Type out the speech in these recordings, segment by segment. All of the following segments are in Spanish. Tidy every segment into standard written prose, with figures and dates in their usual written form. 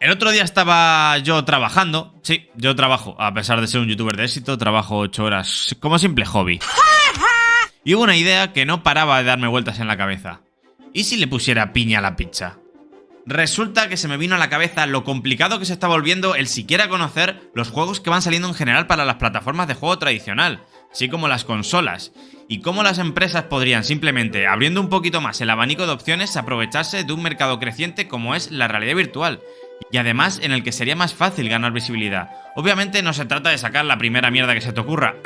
El otro día estaba yo trabajando. Sí, yo trabajo. A pesar de ser un youtuber de éxito, trabajo 8 horas como simple hobby. Y hubo una idea que no paraba de darme vueltas en la cabeza. ¿Y si le pusiera piña a la pizza? Resulta que se me vino a la cabeza lo complicado que se está volviendo el siquiera conocer los juegos que van saliendo en general para las plataformas de juego tradicional, así como las consolas, y cómo las empresas podrían simplemente, abriendo un poquito más el abanico de opciones, aprovecharse de un mercado creciente como es la realidad virtual, y además en el que sería más fácil ganar visibilidad. Obviamente no se trata de sacar la primera mierda que se te ocurra,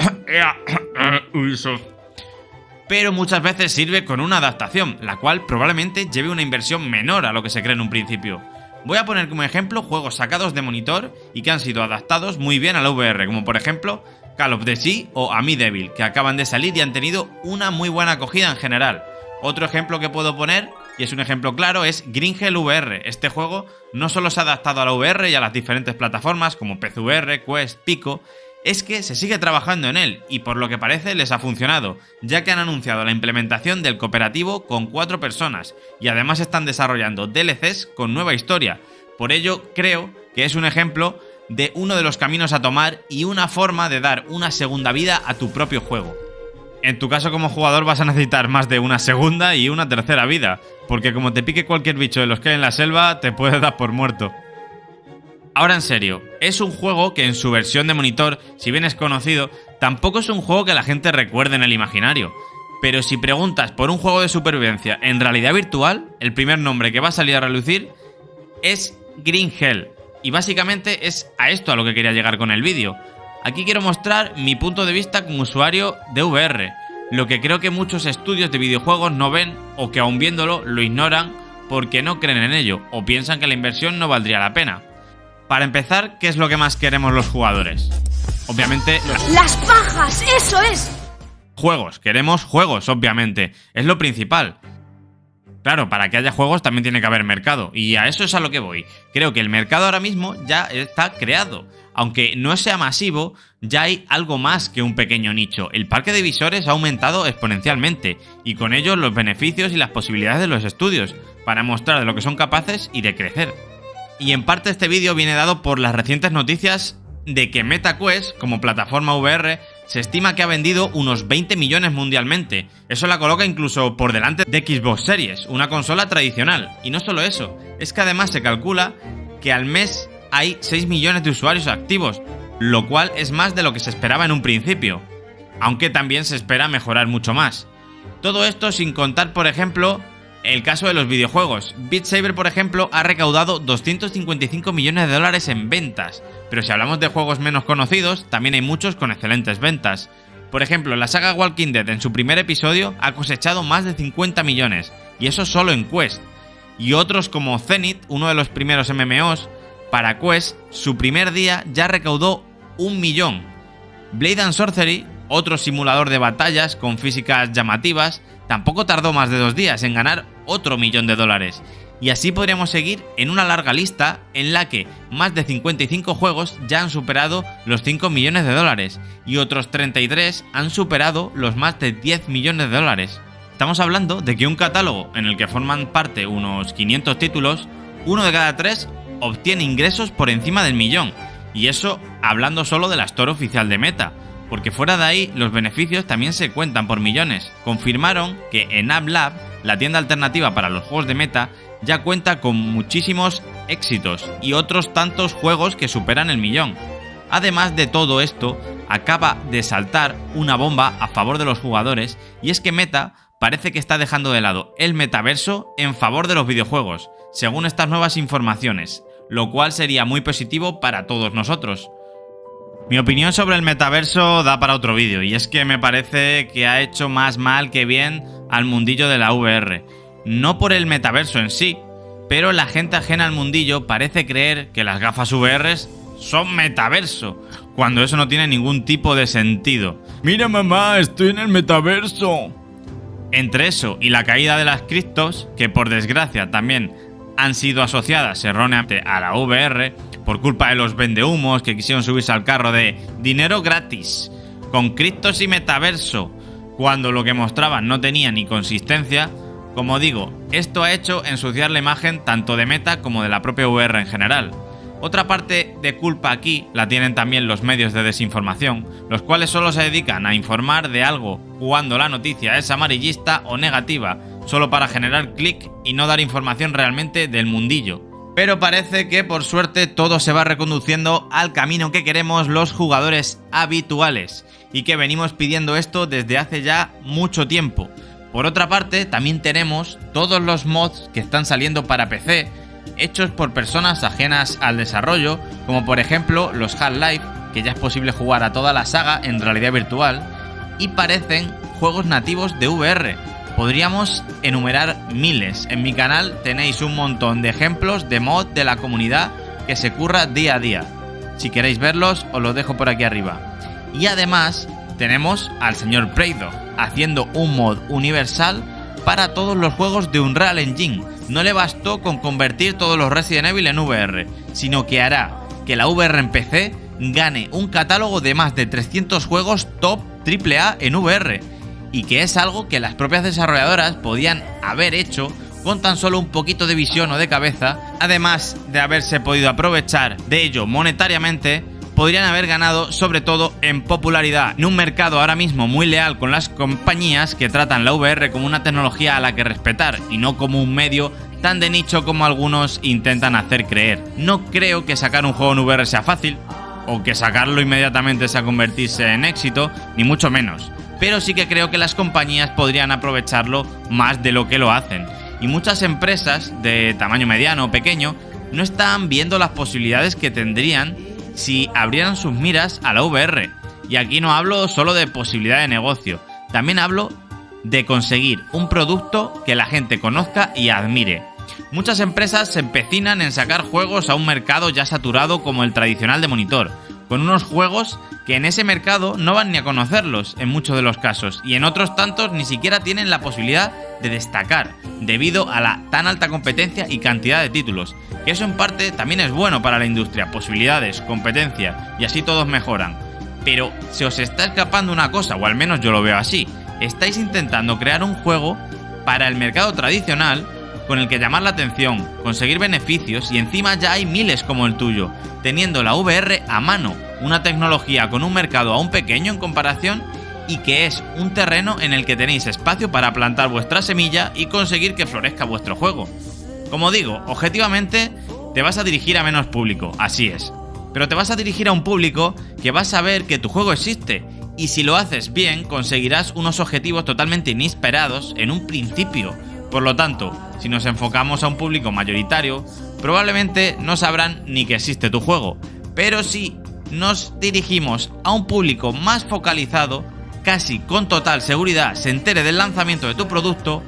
pero muchas veces sirve con una adaptación, la cual probablemente lleve una inversión menor a lo que se cree en un principio. Voy a poner como ejemplo juegos sacados de monitor y que han sido adaptados muy bien a la VR, como por ejemplo Call of Duty o A Me Devil, que acaban de salir y han tenido una muy buena acogida en general. Otro ejemplo que puedo poner, y es un ejemplo claro, es Green Hell VR. Este juego no solo se ha adaptado a la VR y a las diferentes plataformas como PCVR, Quest, Pico, es que se sigue trabajando en él y por lo que parece les ha funcionado, ya que han anunciado la implementación del cooperativo con 4 personas y además están desarrollando DLCs con nueva historia. Por ello creo que es un ejemplo de uno de los caminos a tomar y una forma de dar una segunda vida a tu propio juego. En tu caso como jugador vas a necesitar más de una segunda y una tercera vida, porque como te pique cualquier bicho de los que hay en la selva te puedes dar por muerto. Ahora en serio, es un juego que en su versión de monitor, si bien es conocido, tampoco es un juego que la gente recuerde en el imaginario. Pero si preguntas por un juego de supervivencia en realidad virtual, el primer nombre que va a salir a relucir es Green Hell. Y básicamente es a esto a lo que quería llegar con el vídeo. Aquí quiero mostrar mi punto de vista como usuario de VR, lo que creo que muchos estudios de videojuegos no ven o que aun viéndolo lo ignoran porque no creen en ello o piensan que la inversión no valdría la pena. Para empezar, ¿qué es lo que más queremos los jugadores? Obviamente... ¡Las pajas! ¡Eso es! Juegos, queremos juegos, obviamente. Es lo principal. Claro, para que haya juegos también tiene que haber mercado. Y a eso es a lo que voy. Creo que el mercado ahora mismo ya está creado. Aunque no sea masivo, ya hay algo más que un pequeño nicho. El parque de visores ha aumentado exponencialmente. Y con ello los beneficios y las posibilidades de los estudios. Para mostrar de lo que son capaces y de crecer. Y en parte este vídeo viene dado por las recientes noticias de que MetaQuest, como plataforma VR, se estima que ha vendido unos 20 millones mundialmente. Eso la coloca incluso por delante de Xbox Series, una consola tradicional. Y no solo eso, es que además se calcula que al mes hay 6 millones de usuarios activos, lo cual es más de lo que se esperaba en un principio. Aunque también se espera mejorar mucho más. Todo esto sin contar, por ejemplo, el caso de los videojuegos. Beat Saber, por ejemplo, ha recaudado 255 millones de dólares en ventas, pero si hablamos de juegos menos conocidos, también hay muchos con excelentes ventas. Por ejemplo, la saga Walking Dead en su primer episodio ha cosechado más de 50 millones, y eso solo en Quest. Y otros como Zenith, uno de los primeros MMOs, para Quest, su primer día ya recaudó 1 millón. Blade and Sorcery, otro simulador de batallas con físicas llamativas, tampoco tardó más de 2 días en ganar otro $1 millón. Y así podríamos seguir en una larga lista en la que más de 55 juegos ya han superado los 5 millones de dólares y otros 33 han superado los más de 10 millones de dólares. Estamos hablando de que un catálogo en el que forman parte unos 500 títulos, uno de cada 3 obtiene ingresos por encima del millón. Y eso hablando solo de la Store oficial de Meta. Porque fuera de ahí, los beneficios también se cuentan por millones. Confirmaron que Enab Lab, la tienda alternativa para los juegos de Meta, ya cuenta con muchísimos éxitos y otros tantos juegos que superan el millón. Además de todo esto, acaba de saltar una bomba a favor de los jugadores, y es que Meta parece que está dejando de lado el metaverso en favor de los videojuegos, según estas nuevas informaciones, lo cual sería muy positivo para todos nosotros. Mi opinión sobre el metaverso da para otro vídeo, y es que me parece que ha hecho más mal que bien al mundillo de la VR. No por el metaverso en sí, pero la gente ajena al mundillo parece creer que las gafas VR son metaverso, cuando eso no tiene ningún tipo de sentido. ¡Mira mamá, estoy en el metaverso! Entre eso y la caída de las criptos, que por desgracia también han sido asociadas erróneamente a la VR, por culpa de los vendehumos que quisieron subirse al carro de dinero gratis, con criptos y metaverso, cuando lo que mostraban no tenía ni consistencia. Como digo, esto ha hecho ensuciar la imagen tanto de Meta como de la propia VR en general. Otra parte de culpa aquí la tienen también los medios de desinformación, los cuales solo se dedican a informar de algo cuando la noticia es amarillista o negativa, solo para generar clic y no dar información realmente del mundillo. Pero parece que por suerte todo se va reconduciendo al camino que queremos los jugadores habituales, y que venimos pidiendo esto desde hace ya mucho tiempo. Por otra parte, también tenemos todos los mods que están saliendo para PC, hechos por personas ajenas al desarrollo, como por ejemplo los Half-Life, que ya es posible jugar a toda la saga en realidad virtual, y parecen juegos nativos de VR. Podríamos enumerar miles. En mi canal tenéis un montón de ejemplos de mod de la comunidad que se curra día a día. Si queréis verlos, os los dejo por aquí arriba. Y además tenemos al señor Preydog haciendo un mod universal para todos los juegos de Unreal Engine. No le bastó con convertir todos los Resident Evil en VR, sino que hará que la VR en PC gane un catálogo de más de 300 juegos top AAA en VR, y que es algo que las propias desarrolladoras podían haber hecho con tan solo un poquito de visión o de cabeza. Además de haberse podido aprovechar de ello monetariamente, podrían haber ganado sobre todo en popularidad en un mercado ahora mismo muy leal con las compañías que tratan la VR como una tecnología a la que respetar y no como un medio tan de nicho como algunos intentan hacer creer. No creo que sacar un juego en VR sea fácil, o que sacarlo inmediatamente sea convertirse en éxito, ni mucho menos, pero sí que creo que las compañías podrían aprovecharlo más de lo que lo hacen, y muchas empresas de tamaño mediano o pequeño no están viendo las posibilidades que tendrían si abrieran sus miras a la VR. Y aquí no hablo solo de posibilidad de negocio, también hablo de conseguir un producto que la gente conozca y admire. Muchas empresas se empecinan en sacar juegos a un mercado ya saturado como el tradicional de monitor, con unos juegos que en ese mercado no van ni a conocerlos en muchos de los casos, y en otros tantos ni siquiera tienen la posibilidad de destacar debido a la tan alta competencia y cantidad de títulos, que eso en parte también es bueno para la industria, posibilidades, competencia, y así todos mejoran. Pero se os está escapando una cosa, o al menos yo lo veo así: estáis intentando crear un juego para el mercado tradicional con el que llamar la atención, conseguir beneficios, y encima ya hay miles como el tuyo, teniendo la VR a mano, una tecnología con un mercado aún pequeño en comparación, y que es un terreno en el que tenéis espacio para plantar vuestra semilla y conseguir que florezca vuestro juego. Como digo, objetivamente te vas a dirigir a menos público, así es, pero te vas a dirigir a un público que va a saber que tu juego existe, y si lo haces bien conseguirás unos objetivos totalmente inesperados en un principio. Por lo tanto, si nos enfocamos a un público mayoritario, probablemente no sabrán ni que existe tu juego, pero si nos dirigimos a un público más focalizado, casi con total seguridad se entere del lanzamiento de tu producto.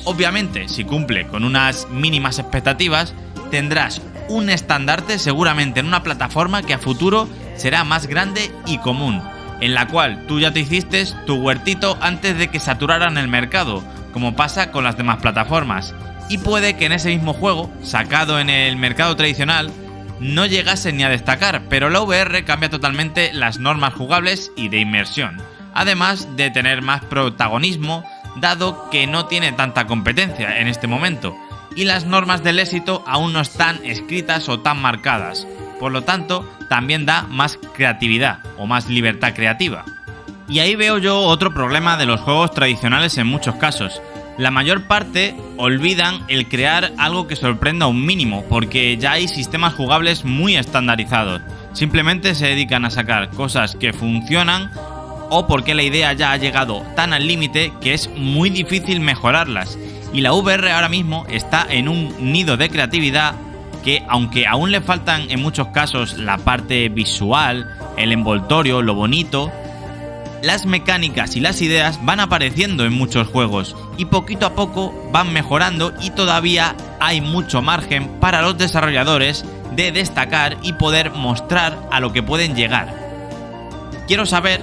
Obviamente, si cumple con unas mínimas expectativas, tendrás un estandarte seguramente en una plataforma que a futuro será más grande y común, en la cual tú ya te hiciste tu huertito antes de que saturaran el mercado, como pasa con las demás plataformas. Y puede que en ese mismo juego, sacado en el mercado tradicional, no llegasen ni a destacar, pero la VR cambia totalmente las normas jugables y de inmersión, además de tener más protagonismo, dado que no tiene tanta competencia en este momento, y las normas del éxito aún no están escritas o tan marcadas, por lo tanto también da más creatividad o más libertad creativa. Y ahí veo yo otro problema de los juegos tradicionales en muchos casos. La mayor parte olvidan el crear algo que sorprenda un mínimo, porque ya hay sistemas jugables muy estandarizados. Simplemente se dedican a sacar cosas que funcionan, o porque la idea ya ha llegado tan al límite que es muy difícil mejorarlas. Y la VR ahora mismo está en un nido de creatividad que, aunque aún le faltan en muchos casos la parte visual, el envoltorio, lo bonito, las mecánicas y las ideas van apareciendo en muchos juegos y poquito a poco van mejorando, y todavía hay mucho margen para los desarrolladores de destacar y poder mostrar a lo que pueden llegar. Quiero saber,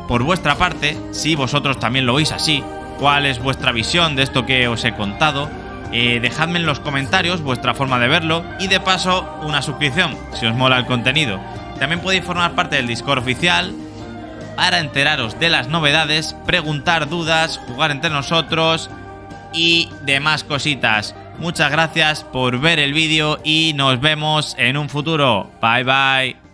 por vuestra parte, si vosotros también lo veis así, cuál es vuestra visión de esto que os he contado. Dejadme en los comentarios vuestra forma de verlo, y de paso una suscripción si os mola el contenido. También podéis formar parte del Discord oficial para enteraros de las novedades, preguntar dudas, jugar entre nosotros y demás cositas. Muchas gracias por ver el vídeo y nos vemos en un futuro. Bye bye.